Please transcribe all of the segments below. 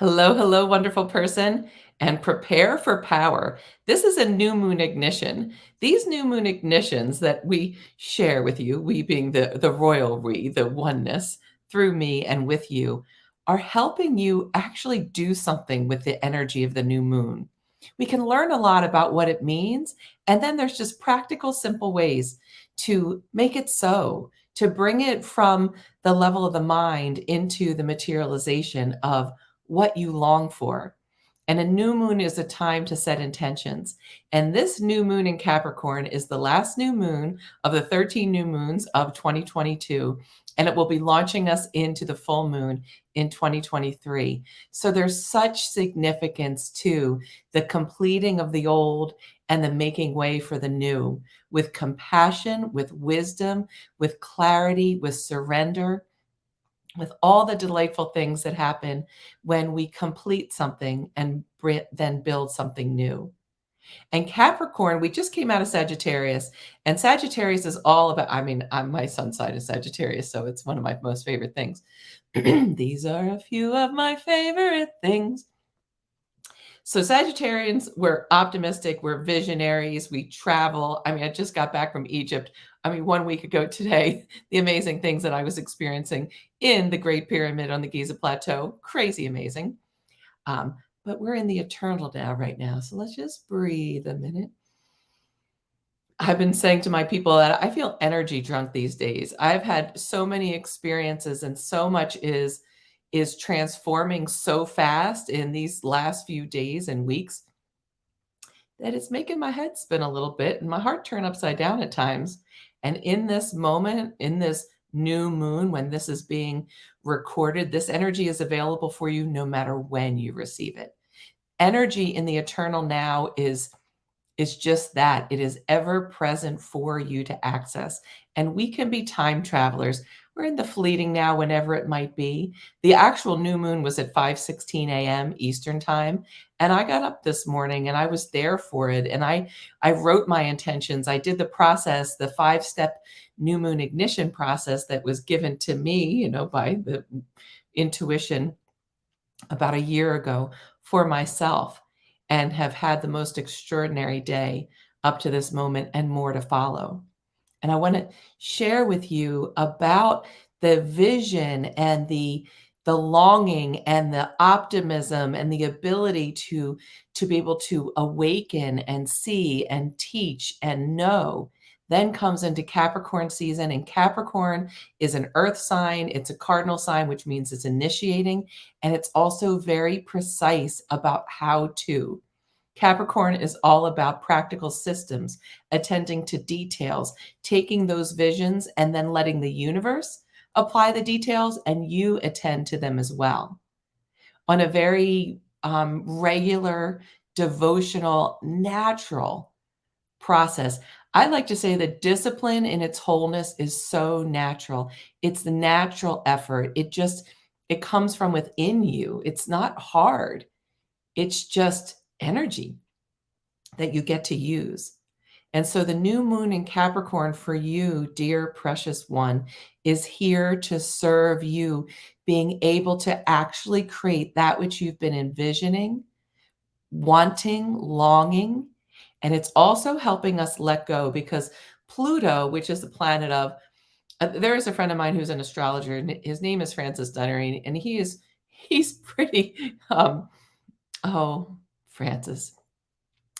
Hello, hello, wonderful person, and prepare for power. This is a new moon ignition. These new moon ignitions that we share with you, we being the royal we, the oneness through me and with you, are helping you actually do something with the energy of the new moon. We can learn a lot about what it means, and then there's just practical, simple ways to make it so, to bring it from the level of the mind into the materialization of what you long for. And a new moon is a time to set intentions. And this new moon in Capricorn is the last new moon of the 13 new moons of 2022. And it will be launching us into the full moon in 2023. So there's such significance to the completing of the old and the making way for the new with compassion, with wisdom, with clarity, with surrender, with all the delightful things that happen when we complete something and then build something new. And Capricorn, we just came out of Sagittarius, and Sagittarius is all about, I mean, my sun sign is Sagittarius, so it's one of my most favorite things. These are a few of my favorite things. So Sagittarians, we're optimistic, we're visionaries, we travel. I mean, I just got back from Egypt. I mean, 1 week ago today, the amazing things that I was experiencing in the Great Pyramid on the Giza Plateau, crazy amazing. But we're in the eternal now, right now. So let's just breathe a minute. I've been saying to my people that I feel energy drunk these days. I've had so many experiences and so much is transforming so fast in these last few days and weeks that it's making my head spin a little bit and my heart turn upside down at times. And in this moment, in this new moon, when this is being recorded, this energy is available for you no matter when you receive it. Energy in the eternal now is just that. It is ever present for you to access. And we can be time travelers. We're in the fleeting now, whenever it might be. The actual new moon was at 5:16 a.m. Eastern time. And I got up this morning and I was there for it. And I wrote my intentions. I did the process, the 5-step new moon ignition process that was given to me, by the intuition about a year ago for myself, and have had the most extraordinary day up to this moment and more to follow. And I want to share with you about the vision and the longing and the optimism and the ability to be able to awaken and see and teach and know. Then comes into Capricorn season, and Capricorn is an earth sign. It's a cardinal sign, which means it's initiating, and it's also very precise about how to. Capricorn is all about practical systems, attending to details, taking those visions and then letting the universe apply the details and you attend to them as well. On a very regular, devotional, natural process. I like to say that discipline in its wholeness is so natural. It's the natural effort. It comes from within you. It's not hard. It's just energy that you get to use. And so the new moon in Capricorn for you, dear precious one, is here to serve you, being able to actually create that which you've been envisioning, wanting, longing. And it's also helping us let go because Pluto, which is the planet of, there is a friend of mine who's an astrologer, and his name is Francis Dunnery, and he's pretty, oh, Francis.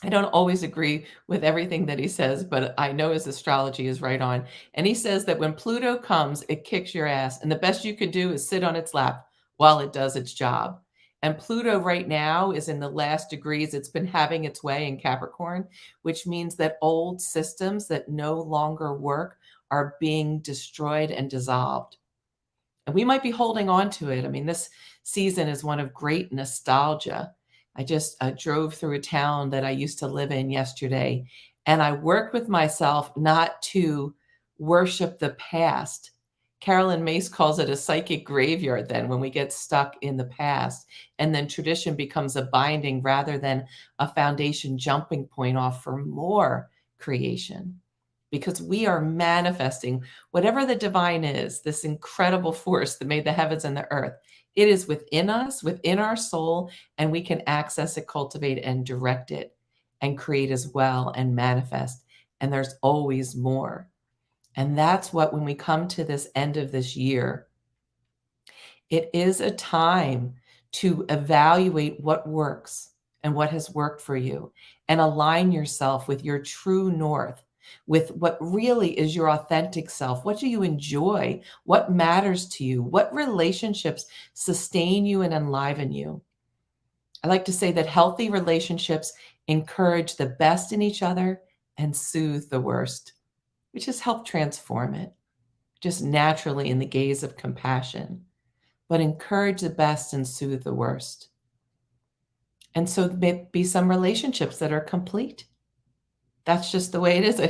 I don't always agree with everything that he says, but I know his astrology is right on. And he says that when Pluto comes, it kicks your ass. And the best you can do is sit on its lap while it does its job. And Pluto right now is in the last degrees. It's been having its way in Capricorn, which means that old systems that no longer work are being destroyed and dissolved. And we might be holding on to it. I mean, this season is one of great nostalgia. I just drove through a town that I used to live in yesterday, and I worked with myself not to worship the past. Carolyn Mace calls it a psychic graveyard then when we get stuck in the past, and then tradition becomes a binding rather than a foundation jumping point off for more creation. because we are manifesting whatever the divine is, this incredible force that made the heavens and the earth. It is within us, within our soul, and we can access it, cultivate, and direct it, and create as well and manifest. And there's always more. And that's what, when we come to this end of this year, it is a time to evaluate what works and what has worked for you, and align yourself with your true north, with what really is your authentic self. What do you enjoy? What matters to you? What relationships sustain you and enliven you? I like to say that healthy relationships encourage the best in each other and soothe the worst, which has helped transform it just naturally in the gaze of compassion, but encourage the best and soothe the worst. And so there may be some relationships that are complete. That's just the way it is.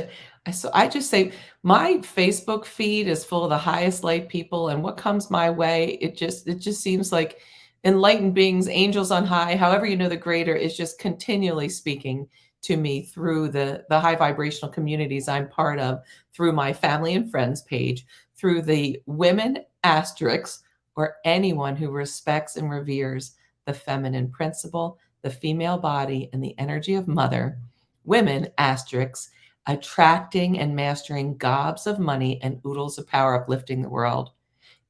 I just say my Facebook feed is full of the highest light people, and what comes my way, it just seems like enlightened beings, angels on high, however you know the greater, is just continually speaking to me through the high vibrational communities I'm part of, through my family and friends page, through the women asterisks, or anyone who respects and reveres the feminine principle, the female body, and the energy of mother. Women asterisks, attracting and mastering gobs of money and oodles of power, uplifting the world.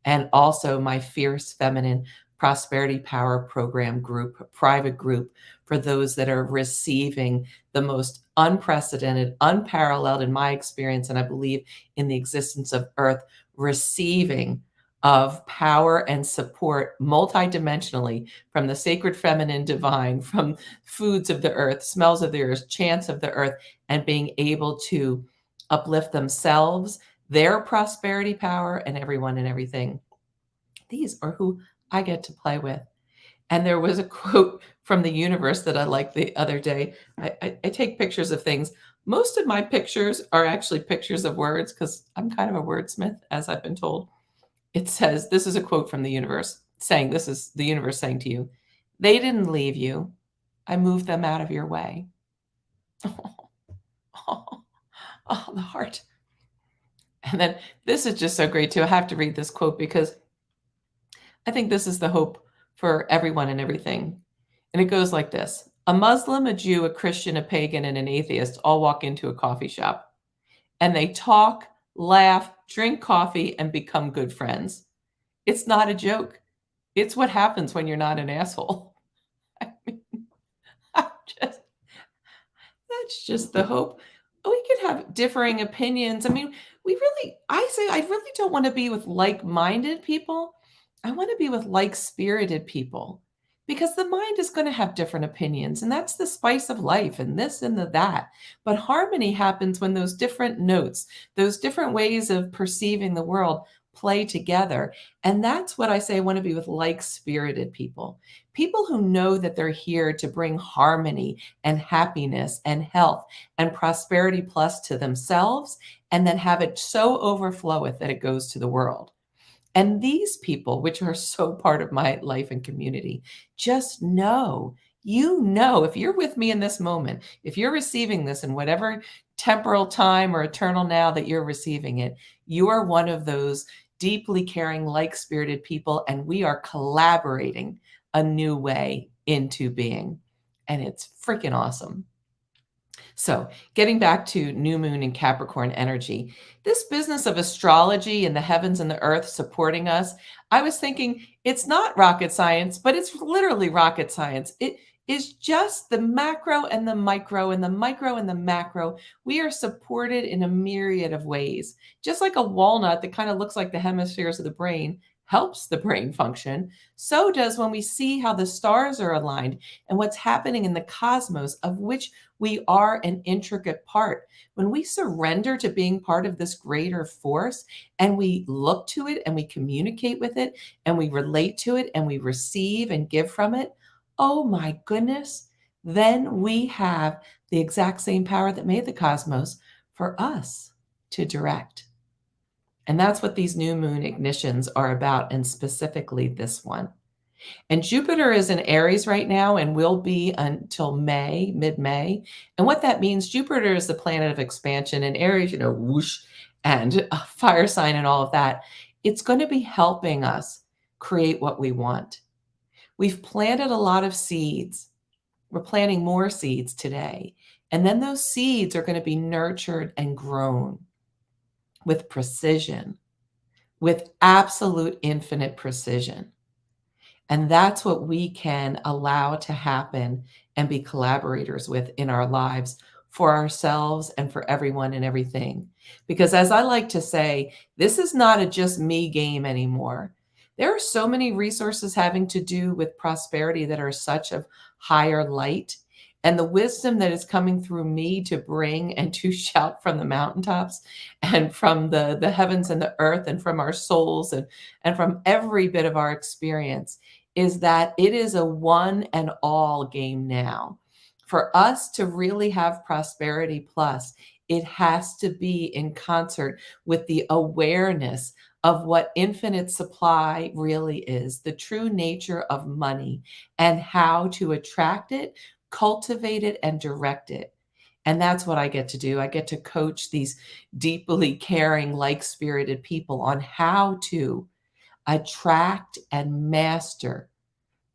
And also my Fierce Feminine Prosperity Power Program group, private group, for those that are receiving the most unprecedented, unparalleled, in my experience, and I believe in the existence of Earth, receiving of power and support multidimensionally from the sacred feminine divine, from foods of the earth, smells of the earth, chants of the earth, and being able to uplift themselves, their prosperity power, and everyone and everything. These are who I get to play with. And there was a quote from the universe that I liked the other day. I take pictures of things. Most of my pictures are actually pictures of words because I'm kind of a wordsmith, as I've been told. It says, this is a quote from the universe saying, this is the universe saying to you, they didn't leave you. I moved them out of your way. Oh, oh, the heart. And then this is just so great too. I have to read this quote because I think this is the hope for everyone and everything. And it goes like this: a Muslim, a Jew, a Christian, a pagan, and an atheist all walk into a coffee shop, and they talk, laugh, drink coffee, and become good friends. It's not a joke. It's what happens when you're not an asshole. I mean, I'm just that's just the hope. We could have differing opinions. I mean, I really don't want to be with like-minded people. I want to be with like-spirited people, because the mind is going to have different opinions, and that's the spice of life, and this and the that. But harmony happens when those different notes, those different ways of perceiving the world play together. And that's what I say. I want to be with like-spirited people, people who know that they're here to bring harmony and happiness and health and prosperity plus to themselves, and then have it so overfloweth that it goes to the world. And these people, which are so part of my life and community, just know, if you're with me in this moment, if you're receiving this in whatever temporal time or eternal now that you're receiving it, you are one of those deeply caring, like-spirited people, and we are collaborating a new way into being. And it's freaking awesome. So, getting back to new moon and Capricorn energy, this business of astrology and the heavens and the earth supporting us, I was thinking it's not rocket science, but it's literally rocket science. It is just the macro and the micro, and the micro and the macro. We are supported in a myriad of ways. Just like a walnut that kind of looks like the hemispheres of the brain helps the brain function, so does when we see how the stars are aligned and what's happening in the cosmos, of which we are an intricate part. When we surrender to being part of this greater force, and we look to it and we communicate with it and we relate to it and we receive and give from it, oh my goodness, then we have the exact same power that made the cosmos for us to direct. And that's what these new moon ignitions are about, and specifically this one. And Jupiter is in Aries right now and will be until May, mid-May. And what that means, Jupiter is the planet of expansion, and Aries, whoosh, and a fire sign and all of that. It's going to be helping us create what we want. We've planted a lot of seeds. We're planting more seeds today. And then those seeds are going to be nurtured and grown with precision, with absolute infinite precision. And that's what we can allow to happen and be collaborators with in our lives for ourselves and for everyone and everything. Because as I like to say, this is not a just me game anymore. There are so many resources having to do with prosperity that are such of higher light. And the wisdom that is coming through me to bring and to shout from the mountaintops and from the heavens and the earth and from our souls and from every bit of our experience is that it is a one and all game now. For us to really have prosperity plus, it has to be in concert with the awareness of what infinite supply really is, the true nature of money, and how to attract it, cultivate it, and direct it. And that's what I get to do. I get to coach these deeply caring, like spirited people on how to attract and master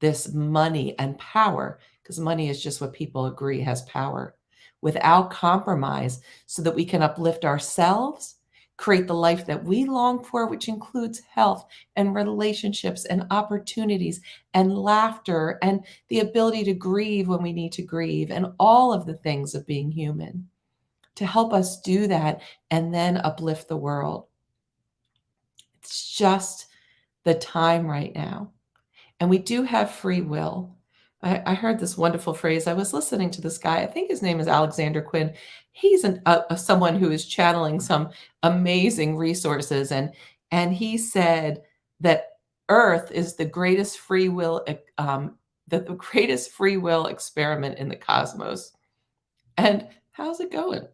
this money and power, because money is just what people agree has power, without compromise, so that we can uplift ourselves, create the life that we long for, which includes health and relationships and opportunities and laughter and the ability to grieve when we need to grieve and all of the things of being human, to help us do that and then uplift the world. It's just the time right now. And we do have free will. I heard this wonderful phrase. I was listening to this guy. I think his name is Alexander Quinn. He's someone who is channeling some amazing resources, and he said that Earth is the greatest free will, the greatest free will experiment in the cosmos. And how's it going?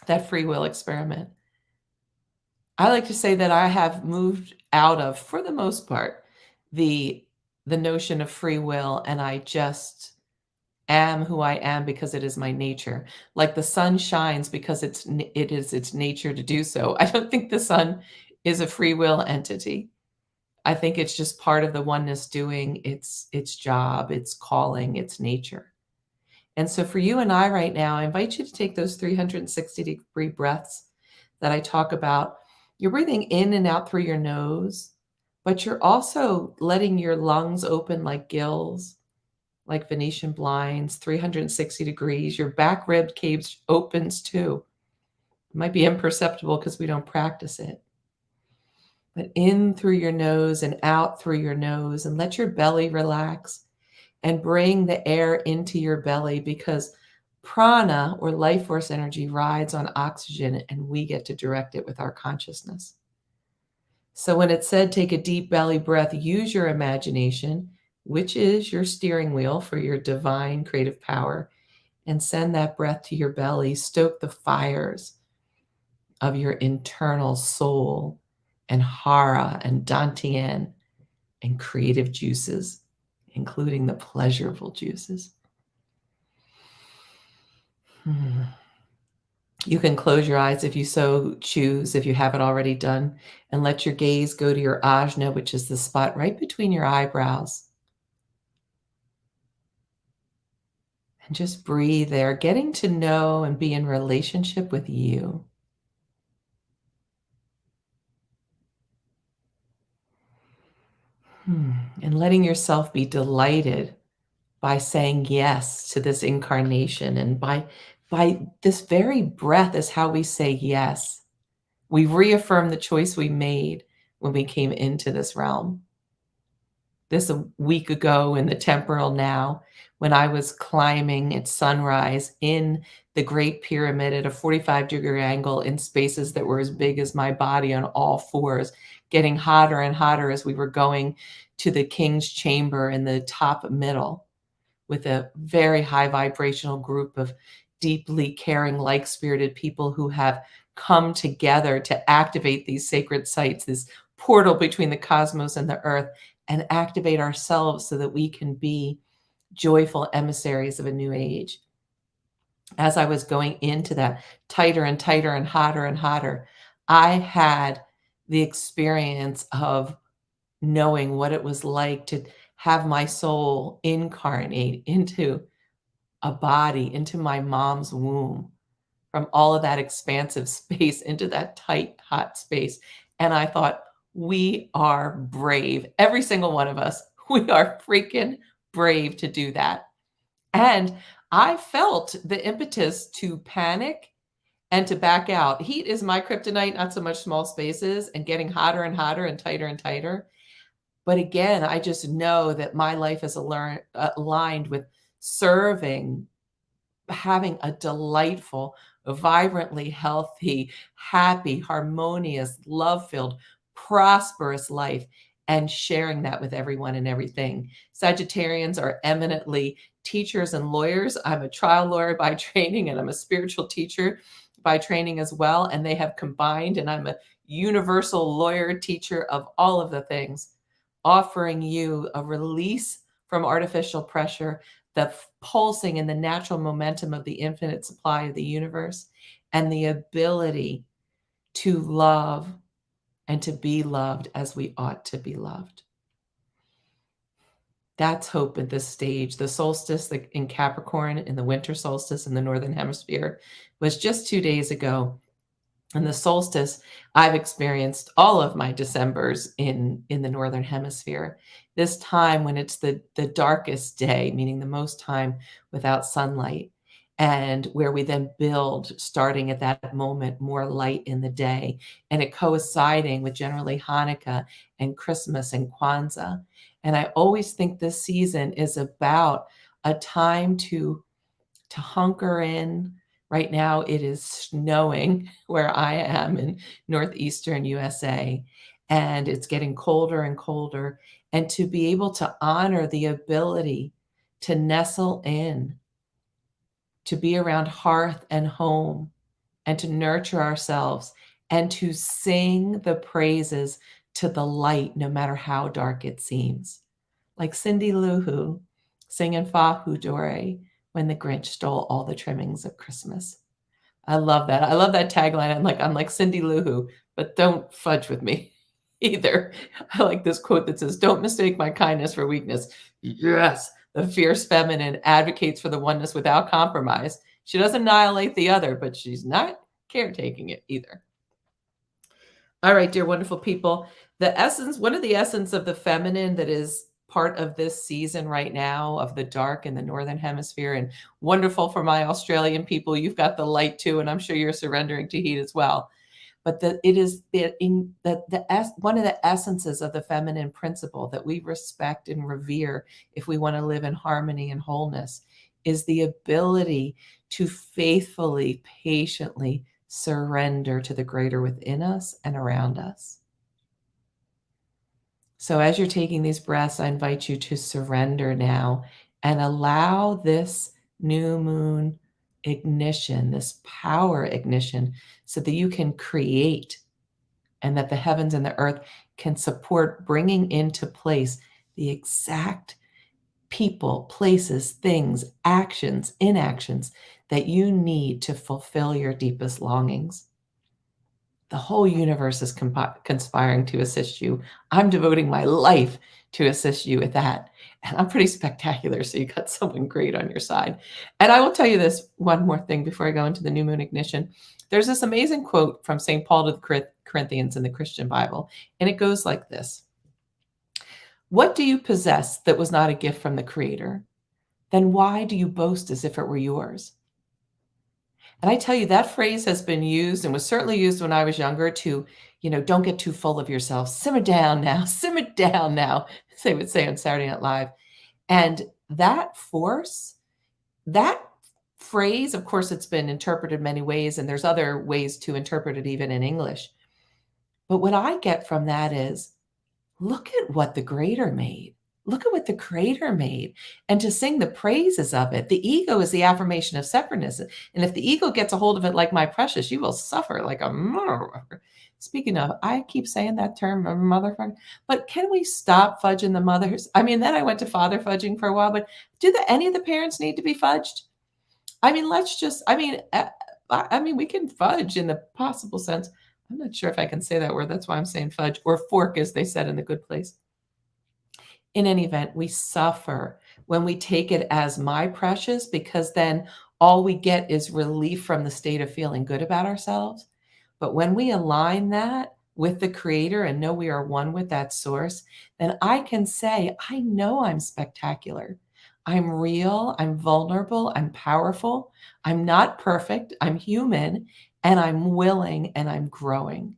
That free will experiment. I like to say that I have moved out of, for the most part, the notion of free will, and I just am who I am because it is my nature. Like the sun shines because it is its nature to do so. I don't think the sun is a free will entity. I think it's just part of the oneness doing its job, its calling, its nature. And so for you and I right now, I invite you to take those 360-degree breaths that I talk about. You're breathing in and out through your nose, but you're also letting your lungs open like gills, like Venetian blinds, 360 degrees. Your back rib cage opens too. It might be imperceptible because we don't practice it. But in through your nose and out through your nose, and let your belly relax and bring the air into your belly, because prana, or life force energy, rides on oxygen and we get to direct it with our consciousness. So when it said take a deep belly breath, use your imagination, which is your steering wheel for your divine creative power, and send that breath to your belly. Stoke the fires of your internal soul and hara and dantian and creative juices, including the pleasurable juices. You can close your eyes if you so choose, if you haven't already done, and let your gaze go to your ajna, which is the spot right between your eyebrows. And just breathe there, getting to know and be in relationship with you. And letting yourself be delighted by saying yes to this incarnation, and by this very breath is how we say yes. We reaffirm the choice we made when we came into this realm. This a week ago in the temporal now, when I was climbing at sunrise in the Great Pyramid at a 45-degree angle in spaces that were as big as my body on all fours, getting hotter and hotter as we were going to the King's Chamber in the top middle, with a very high vibrational group of deeply caring, like-spirited people who have come together to activate these sacred sites, this portal between the cosmos and the earth and activate ourselves so that we can be joyful emissaries of a new age. As I was going into that tighter and tighter and hotter, I had the experience of knowing what it was like to have my soul incarnate into a body, into my mom's womb, from all of that expansive space into that tight, hot space. And I thought, we are brave. Every single one of us, we are freaking brave to do that. And I felt the impetus to panic and to back out. Heat is my kryptonite, not so much small spaces and getting hotter and hotter and tighter. But again, I just know that my life is aligned with serving, having a delightful, vibrantly healthy, happy, harmonious, love-filled, prosperous life, and sharing that with everyone and everything. Sagittarians are eminently teachers and lawyers. I'm a trial lawyer by training, and I'm a spiritual teacher by training as well. And they have combined, and I'm a universal lawyer, teacher of all of the things, offering you a release from artificial pressure, the pulsing and the natural momentum of the infinite supply of the universe, and the ability to love and to be loved as we ought to be loved. That's hope at this stage. The solstice in Capricorn, in the winter solstice in the Northern Hemisphere, was just 2 days ago. And the solstice, I've experienced all of my Decembers in the Northern Hemisphere. This time when it's the darkest day, meaning the most time without sunlight, and where we then build, starting at that moment, more light in the day, and it coinciding with generally Hanukkah and Christmas and Kwanzaa. And I always think this season is about a time to hunker in. Right now, it is snowing where I am in northeastern USA, and it's getting colder and colder. And to be able to honor the ability to nestle in, to be around hearth and home, and to nurture ourselves, and to sing the praises to the light, no matter how dark it seems. Like Cindy Lou Who singing Fa Hu Dore, when the Grinch stole all the trimmings of Christmas. I love that. I love that tagline. I'm like Cindy Lou Who, but don't fudge with me either. I like this quote that says, "Don't mistake my kindness for weakness." Yes, the fierce feminine advocates for the oneness without compromise. She doesn't annihilate the other, but she's not caretaking it either. All right, dear wonderful people. One of the essence of the feminine that is part of this season right now of the dark in the Northern Hemisphere, and wonderful for my Australian people, you've got the light too, and I'm sure you're surrendering to heat as well. But one of the essences of the feminine principle that we respect and revere if we want to live in harmony and wholeness is the ability to faithfully, patiently surrender to the greater within us and around us. So as you're taking these breaths, I invite you to surrender now and allow this new moon ignition, this power ignition, so that you can create and that the heavens and the earth can support bringing into place the exact people, places, things, actions, inactions that you need to fulfill your deepest longings. The whole universe is conspiring to assist you. I'm devoting my life to assist you with that. And I'm pretty spectacular, so you got someone great on your side. And I will tell you this one more thing before I go into the new moon ignition. There's this amazing quote from St. Paul to the Corinthians in the Christian Bible, and it goes like this. "What do you possess that was not a gift from the Creator? Then why do you boast as if it were yours?" And I tell you, that phrase has been used and was certainly used when I was younger to, don't get too full of yourself. Simmer down now, simmer down now, as they would say on Saturday Night Live. And that phrase, of course, it's been interpreted many ways, and there's other ways to interpret it even in English. But what I get from that is, look at what the Greater made. Look at what the creator made, and to sing the praises of it. The ego is the affirmation of separateness, and if the ego gets a hold of it like my precious, you will suffer like a motherfucker. Speaking of, I keep saying that term, a motherfucker, but can we stop fudging the mothers? I mean, then I went to father fudging for a while, but any of the parents need to be fudged? I mean, let's just I mean, we can fudge in the possible sense. I'm not sure if I can say that word, that's why I'm saying fudge, or fork, as they said in The Good Place. In any event, we suffer when we take it as my precious, because then all we get is relief from the state of feeling good about ourselves. But when we align that with the creator and know we are one with that source, then I can say, I know I'm spectacular. I'm real, I'm vulnerable, I'm powerful. I'm not perfect, I'm human, and I'm willing and I'm growing.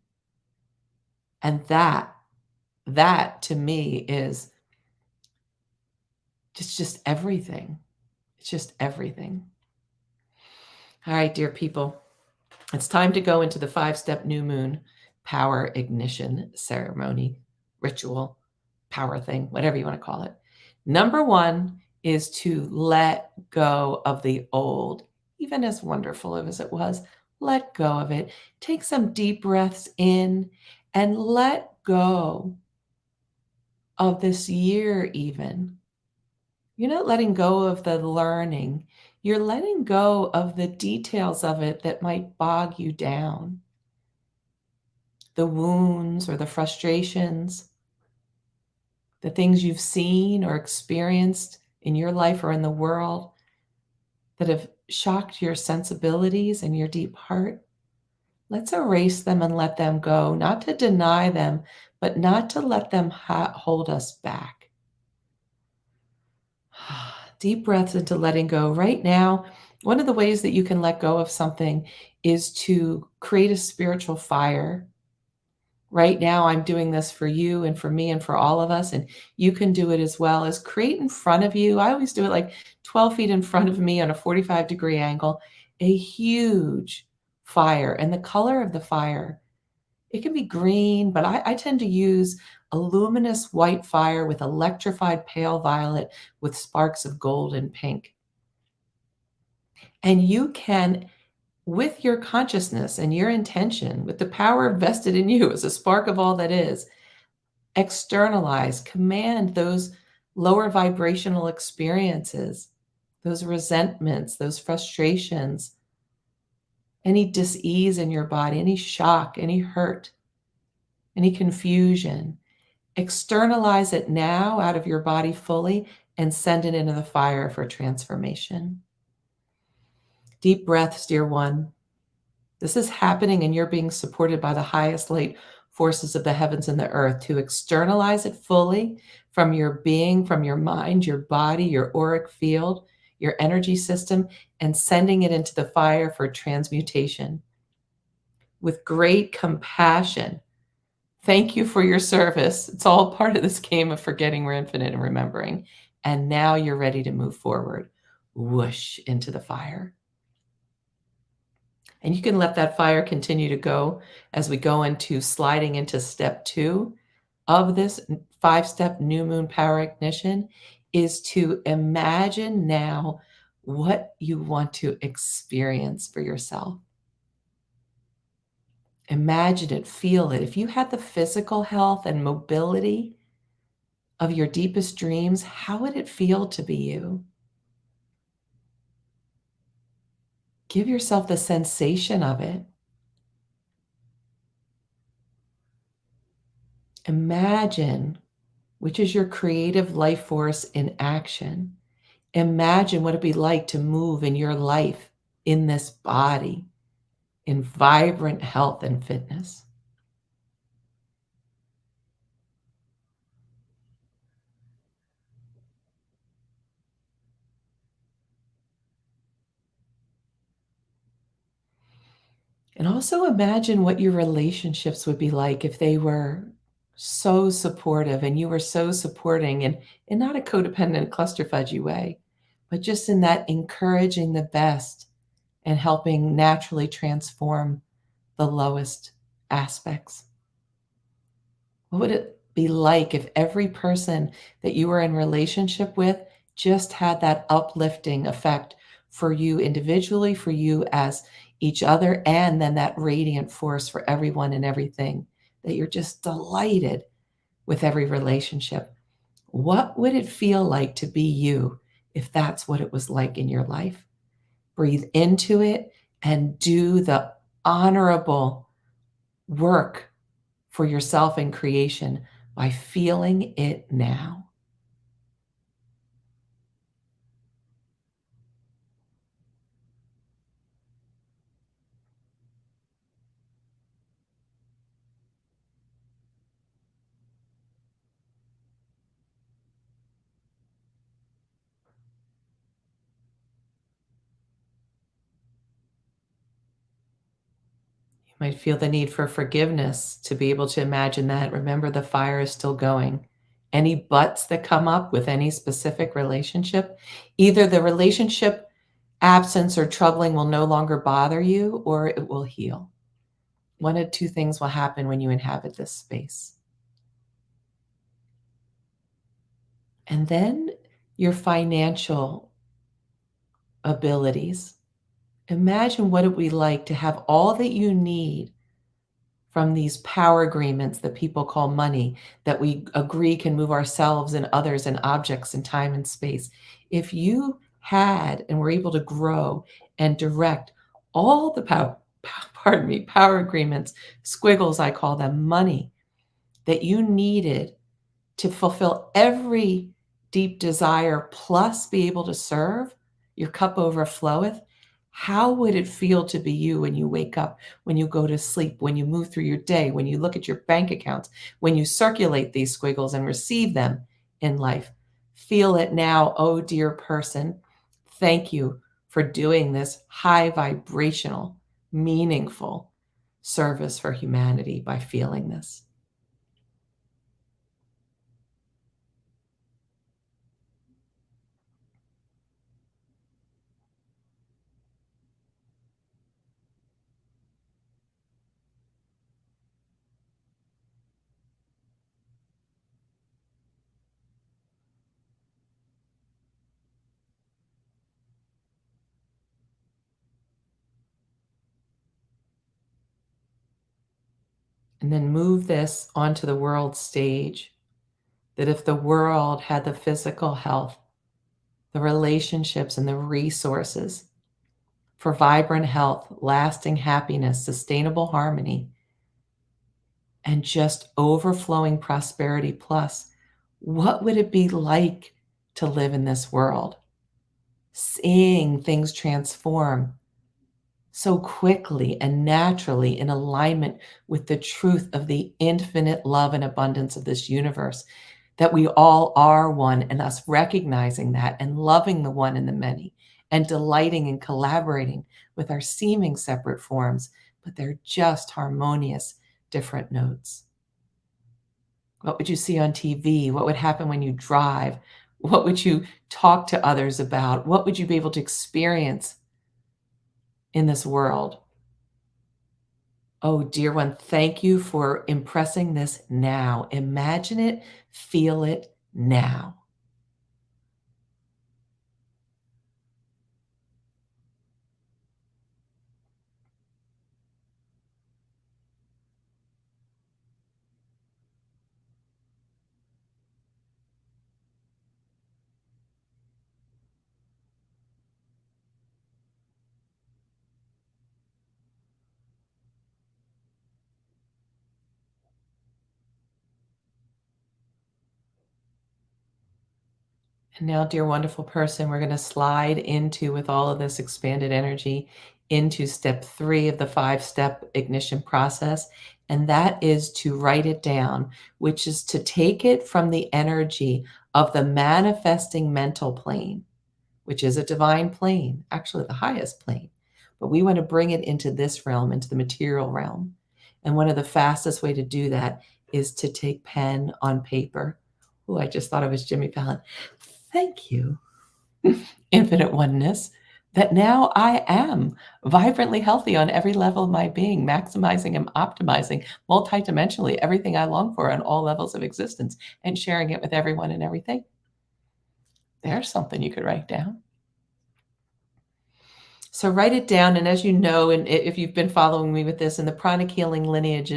And that to me is just everything. It's just everything. All right, dear people, it's time to go into the 5-step new moon power ignition ceremony, ritual, power thing, whatever you want to call it. Number 1 is to let go of the old, even as wonderful as it was. Let go of it. Take some deep breaths in and let go of this year, even. You're not letting go of the learning. You're letting go of the details of it that might bog you down. The wounds or the frustrations, the things you've seen or experienced in your life or in the world that have shocked your sensibilities and your deep heart. Let's erase them and let them go, not to deny them, but not to let them hold us back. Deep breaths into letting go. Right now, one of the ways that you can let go of something is to create a spiritual fire. Right now, I'm doing this for you and for me and for all of us, and you can do it as well. As create in front of you. I always do it like 12 feet in front of me on a 45-degree angle, a huge fire. And the color of the fire, it can be green, but I tend to use a luminous white fire with electrified pale violet with sparks of gold and pink. And you can, with your consciousness and your intention, with the power vested in you as a spark of all that is, externalize, command those lower vibrational experiences, those resentments, those frustrations, any dis-ease in your body, any shock, any hurt, any confusion. Externalize it now out of your body fully and send it into the fire for transformation. Deep breaths, dear one. This is happening and you're being supported by the highest light forces of the heavens and the earth to externalize it fully from your being, from your mind, your body, your auric field, your energy system, and sending it into the fire for transmutation. With great compassion, thank you for your service. It's all part of this game of forgetting we're infinite and remembering. And now you're ready to move forward. Whoosh into the fire. And you can let that fire continue to go as we go into sliding into step 2 of this 5-step new moon power ignition, is to imagine now what you want to experience for yourself. Imagine it, feel it. If you had the physical health and mobility of your deepest dreams, how would it feel to be you? Give yourself the sensation of it. Imagine which is your creative life force in action. Imagine what it'd be like to move in your life in this body in vibrant health and fitness. And also imagine what your relationships would be like if they were so supportive and you were so supporting, and in not a codependent cluster fudgy way, but just in that encouraging the best and helping naturally transform the lowest aspects. What would it be like if every person that you were in relationship with just had that uplifting effect for you individually, for you as each other, and then that radiant force for everyone and everything, that you're just delighted with every relationship. What would it feel like to be you if that's what it was like in your life? Breathe into it and do the honorable work for yourself and creation by feeling it now. You might feel the need for forgiveness to be able to imagine that. Remember, the fire is still going. Any buts that come up with any specific relationship, either the relationship absence or troubling will no longer bother you or it will heal. One of two things will happen when you inhabit this space. And then your financial abilities. Imagine what it would be like to have all that you need from these power agreements that people call money, that we agree can move ourselves and others and objects in time and space. If you had and were able to grow and direct all the pardon me, power agreements, squiggles, I call them, money that you needed to fulfill every deep desire plus be able to serve, your cup overfloweth. How would it feel to be you when you wake up, when you go to sleep, when you move through your day, when you look at your bank accounts, when you circulate these squiggles and receive them in life? Feel it now, oh dear person. Thank you for doing this high vibrational, meaningful service for humanity by feeling this. And then move this onto the world stage. That if the world had the physical health, the relationships, and the resources for vibrant health, lasting happiness, sustainable harmony, and just overflowing prosperity plus, what would it be like to live in this world? Seeing things transform so quickly and naturally in alignment with the truth of the infinite love and abundance of this universe, that we all are one, and us recognizing that and loving the one and the many and delighting and collaborating with our seeming separate forms, but they're just harmonious different notes. What would you see on TV? What would happen when you drive? What would you talk to others about? What would you be able to experience in this world? Oh, dear one, thank you for impressing this now. Imagine it, feel it now. And now, dear wonderful person, we're going to slide into, with all of this expanded energy, into step 3 of the 5-step ignition process. And that is to write it down, which is to take it from the energy of the manifesting mental plane, which is a divine plane, actually the highest plane. But we want to bring it into this realm, into the material realm. And one of the fastest way to do that is to take pen on paper. Oh, I just thought it was Jimmy Fallon. Thank you, infinite oneness. that now I am vibrantly healthy on every level of my being, maximizing and optimizing multidimensionally everything I long for on all levels of existence and sharing it with everyone and everything. There's something you could write down. So write it down, and as you know, and if you've been following me with this, in the pranic healing lineage,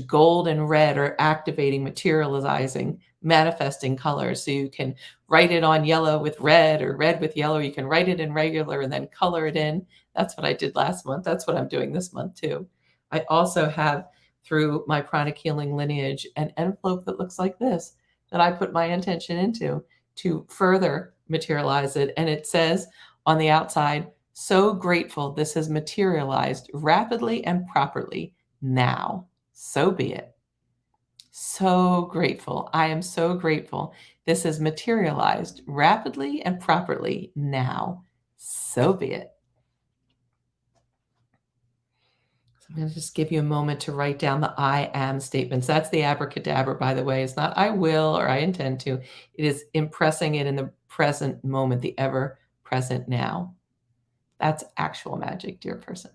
gold and red are activating, materializing, manifesting colors. So you can write it on yellow with red or red with yellow. You can write it in regular and then color it in. That's what I did last month. That's what I'm doing this month too. I also have, through my pranic healing lineage, an envelope that looks like this that I put my intention into to further materialize it. And it says on the outside, so grateful this has materialized rapidly and properly now. So be it. So grateful. I am so grateful this has materialized rapidly and properly now. So be it. So I'm going to just give you a moment to write down the I am statements. That's the abracadabra, by the way. It's not I will or I intend to. It is impressing it in the present moment, the ever present now. That's actual magic, dear person.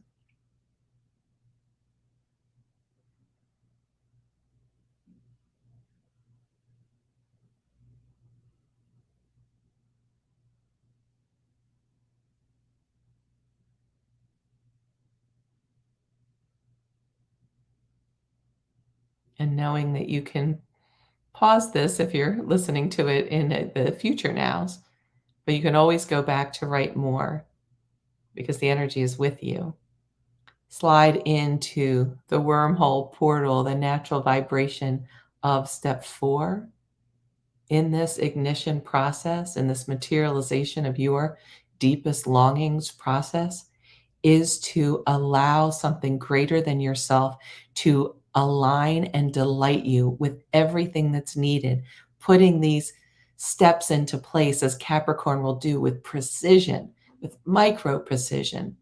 And knowing that you can pause this if you're listening to it in the future nows, but you can always go back to write more because the energy is with you. Slide into the wormhole portal, the natural vibration of step 4 in this ignition process, in this materialization of your deepest longings process, is to allow something greater than yourself to align and delight you with everything that's needed, putting these steps into place as Capricorn will do with precision, with micro precision.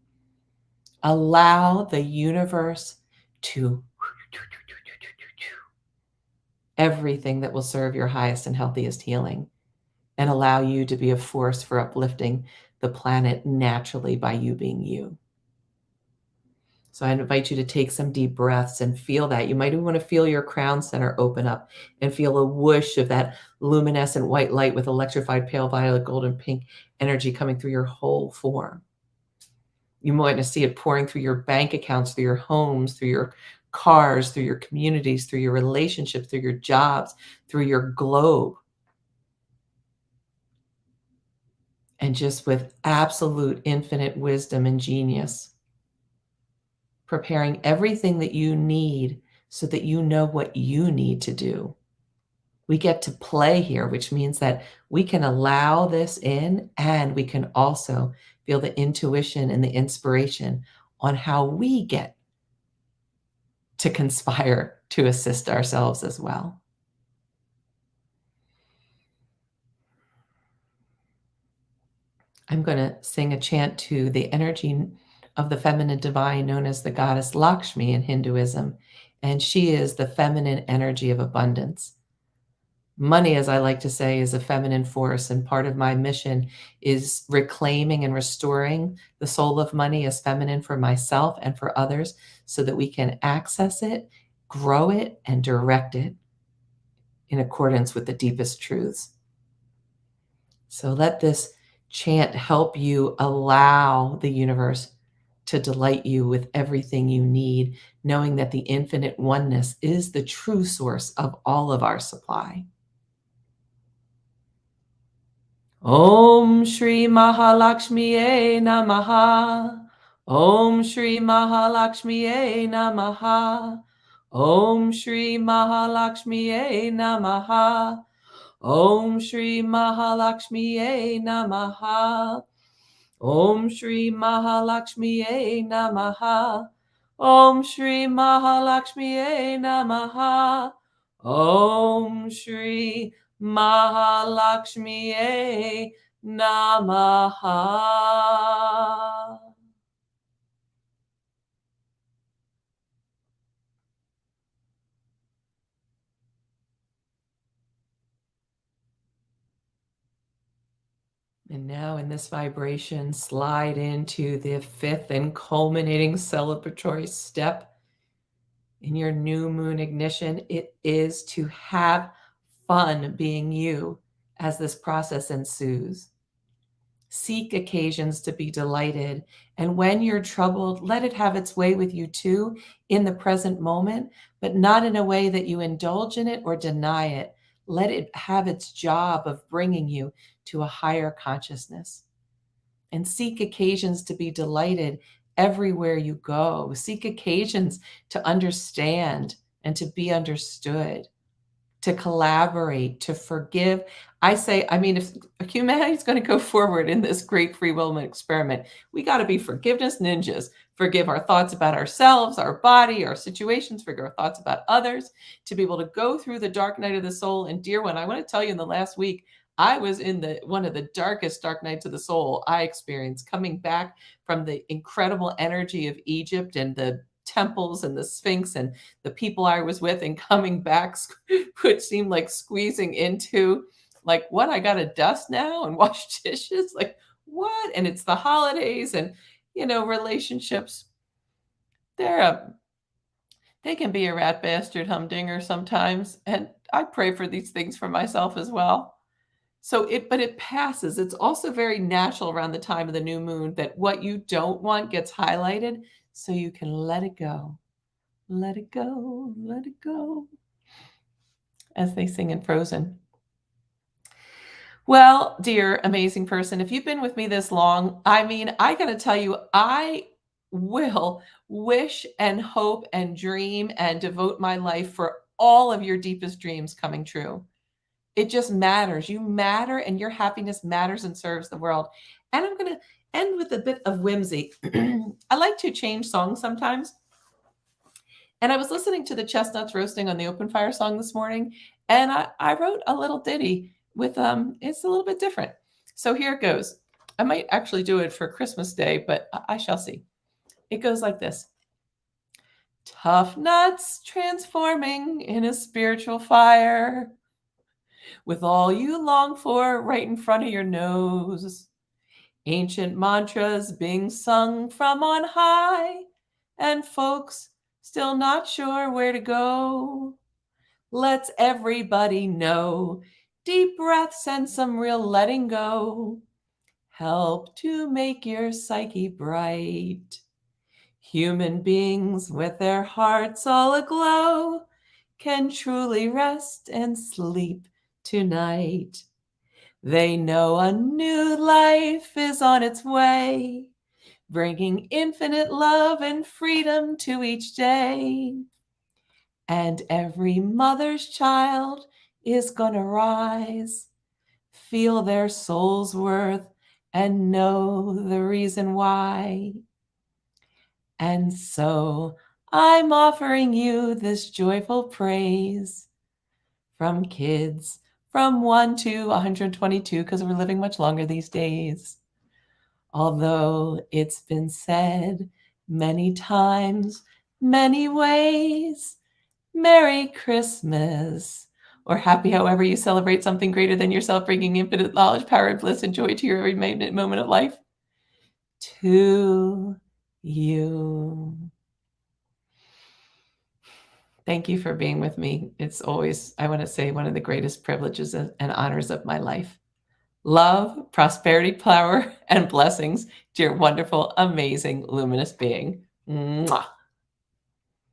Allow the universe to everything that will serve your highest and healthiest healing, and allow you to be a force for uplifting the planet naturally by you being you. So I invite you to take some deep breaths and feel that. You might even want to feel your crown center open up and feel a whoosh of that luminescent white light with electrified pale violet, golden pink energy coming through your whole form. You might want to see it pouring through your bank accounts, through your homes, through your cars, through your communities, through your relationships, through your jobs, through your globe. And just with absolute infinite wisdom and genius, preparing everything that you need so that you know what you need to do. We get to play here, which means that we can allow this in and we can also feel the intuition and the inspiration on how we get to conspire to assist ourselves as well. I'm going to sing a chant to the energy of the feminine divine known as the goddess Lakshmi in Hinduism, and she is the feminine energy of abundance. Money, as I like to say, is a feminine force, and part of my mission is reclaiming and restoring the soul of money as feminine for myself and for others so that we can access it, grow it, and direct it in accordance with the deepest truths. So let this chant help you allow the universe to delight you with everything you need, knowing that the infinite oneness is the true source of all of our supply. Om Shri Mahalakshmiye Namaha. Om Shri Mahalakshmiye Namaha. Om Shri Mahalakshmiye Namaha. Om Shri Mahalakshmiye Namaha. Om Shri Mahalakshmiye Namaha. Om Shri Mahalakshmiye Namaha. Om Shri Mahalakshmiye Namaha. And now in this vibration, slide into the fifth and culminating celebratory step in your new moon ignition. It is to have fun being you as this process ensues. Seek occasions to be delighted. And when you're troubled, let it have its way with you too in the present moment, but not in a way that you indulge in it or deny it. Let it have its job of bringing you to a higher consciousness. And seek occasions to be delighted everywhere you go. Seek occasions to understand and to be understood, to collaborate, to forgive. I say, I mean, if humanity is going to go forward in this great free will experiment, we got to be forgiveness ninjas. Forgive our thoughts about ourselves, our body, our situations, forgive our thoughts about others, to be able to go through the dark night of the soul. And dear one, I want to tell you, in the last week, I was in one of the darkest dark nights of the soul I experienced, coming back from the incredible energy of Egypt and the temples and the Sphinx and the people I was with, and coming back, which seemed like squeezing into, like, what, I got to dust now and wash dishes? Like, what? And it's the holidays, and, relationships, they can be a rat bastard humdinger sometimes. And I pray for these things for myself as well. But it passes. It's also very natural around the time of the new moon that what you don't want gets highlighted so you can let it go. Let it go, let it go, as they sing in Frozen. Well, dear amazing person, if you've been with me this long, I mean, I got to tell you, I will wish and hope and dream and devote my life for all of your deepest dreams coming true. It just matters. You matter, and your happiness matters and serves the world. And I'm going to end with a bit of whimsy. I like to change songs sometimes. And I was listening to the chestnuts roasting on the open fire song this morning, and I wrote a little ditty with it's a little bit different. So here it goes. I might actually do it for Christmas Day, but I shall see. It goes like this. Tough nuts transforming in a spiritual fire, with all you long for right in front of your nose. Ancient mantras being sung from on high, and folks still not sure where to go. Let's everybody know deep breaths and some real letting go help to make your psyche bright. Human beings with their hearts all aglow can truly rest and sleep tonight. They know a new life is on its way, bringing infinite love and freedom to each day. And every mother's child is gonna rise, feel their soul's worth, and know the reason why. And so I'm offering you this joyful praise from kids from 1 to 122, because we're living much longer these days. Although it's been said many times, many ways, Merry Christmas, or happy however you celebrate something greater than yourself, bringing infinite knowledge, power, and bliss and joy to your every moment of life. To you. Thank you for being with me. It's always, I want to say, one of the greatest privileges and honors of my life. Love, prosperity, power, and blessings to your wonderful, amazing, luminous being. Mwah.